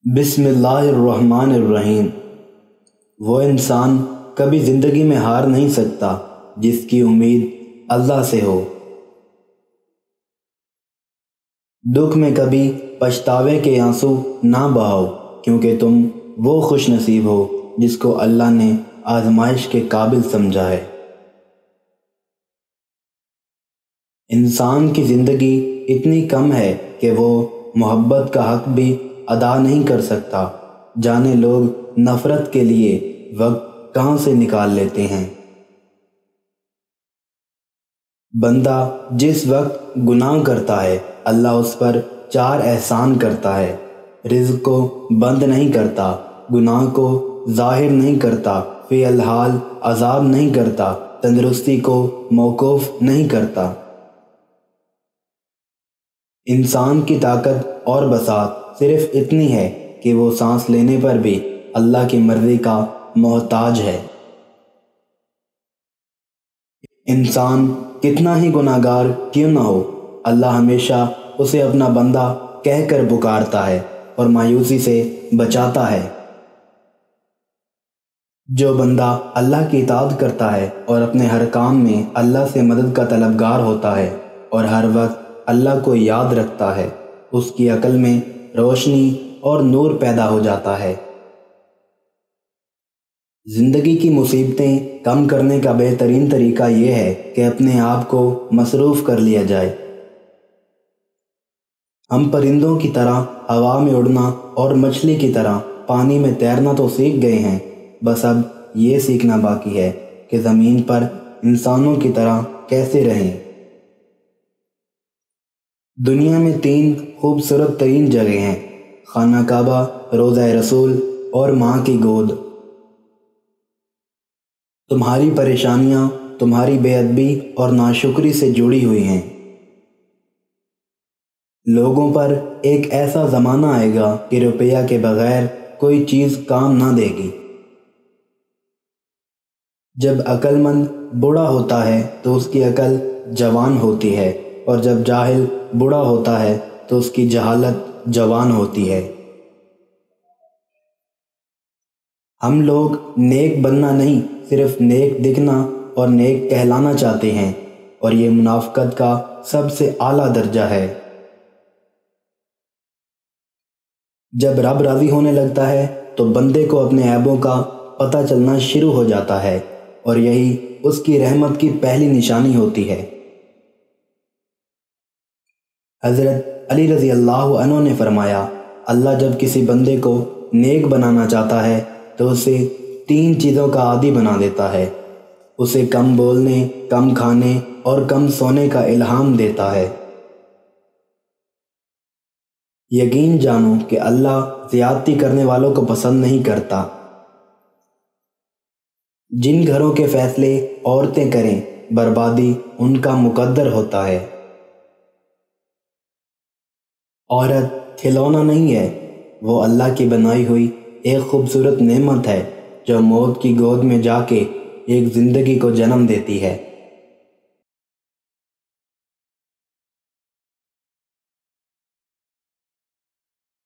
بسم اللہ الرحمن الرحیم۔ وہ انسان کبھی زندگی میں ہار نہیں سکتا جس کی امید اللہ سے ہو۔ دکھ میں کبھی پچھتاوے کے آنسو نہ بہاؤ، کیونکہ تم وہ خوش نصیب ہو جس کو اللہ نے آزمائش کے قابل سمجھا ہے۔ انسان کی زندگی اتنی کم ہے کہ وہ محبت کا حق بھی ادا نہیں کر سکتا، جانے لوگ نفرت کے لیے وقت کہاں سے نکال لیتے ہیں۔ بندہ جس وقت گناہ کرتا ہے اللہ اس پر 4 احسان کرتا ہے: رزق کو بند نہیں کرتا، گناہ کو ظاہر نہیں کرتا، فی الحال عذاب نہیں کرتا، تندرستی کو موقوف نہیں کرتا۔ انسان کی طاقت اور بساط صرف اتنی ہے کہ وہ سانس لینے پر بھی اللہ کی مرضی کا محتاج ہے۔ انسان کتنا ہی گناہ گار کیوں نہ ہو، اللہ ہمیشہ اسے اپنا بندہ کہہ کر پکارتا ہے اور مایوسی سے بچاتا ہے۔ جو بندہ اللہ کی اطاعت کرتا ہے اور اپنے ہر کام میں اللہ سے مدد کا طلبگار ہوتا ہے اور ہر وقت اللہ کو یاد رکھتا ہے، اس کی عقل میں روشنی اور نور پیدا ہو جاتا ہے۔ زندگی کی مصیبتیں کم کرنے کا بہترین طریقہ یہ ہے کہ اپنے آپ کو مصروف کر لیا جائے۔ ہم پرندوں کی طرح ہوا میں اڑنا اور مچھلی کی طرح پانی میں تیرنا تو سیکھ گئے ہیں، بس اب یہ سیکھنا باقی ہے کہ زمین پر انسانوں کی طرح کیسے رہیں۔ دنیا میں 3 خوبصورت ترین جگہیں ہیں: خانہ کعبہ، روضہ رسول اور ماں کی گود۔ تمہاری پریشانیاں تمہاری بے ادبی اور ناشکری سے جڑی ہوئی ہیں۔ لوگوں پر ایک ایسا زمانہ آئے گا کہ روپیہ کے بغیر کوئی چیز کام نہ دے گی۔ جب عقل مند بوڑھا ہوتا ہے تو اس کی عقل جوان ہوتی ہے، اور جب جاہل بوڑھا ہوتا ہے تو اس کی جہالت جوان ہوتی ہے۔ ہم لوگ نیک بننا نہیں، صرف نیک دکھنا اور نیک کہلانا چاہتے ہیں، اور یہ منافقت کا سب سے اعلیٰ درجہ ہے۔ جب رب راضی ہونے لگتا ہے تو بندے کو اپنے عیبوں کا پتہ چلنا شروع ہو جاتا ہے، اور یہی اس کی رحمت کی پہلی نشانی ہوتی ہے۔ حضرت علی رضی اللہ عنہ نے فرمایا، اللہ جب کسی بندے کو نیک بنانا چاہتا ہے تو اسے 3 چیزوں کا عادی بنا دیتا ہے۔ اسے کم بولنے، کم کھانے اور کم سونے کا الہام دیتا ہے۔ یقین جانو کہ اللہ زیادتی کرنے والوں کو پسند نہیں کرتا۔ جن گھروں کے فیصلے عورتیں کریں، بربادی ان کا مقدر ہوتا ہے۔ عورت کھلونا نہیں ہے، وہ اللہ کی بنائی ہوئی ایک خوبصورت نعمت ہے جو موت کی گود میں جا کے ایک زندگی کو جنم دیتی ہے۔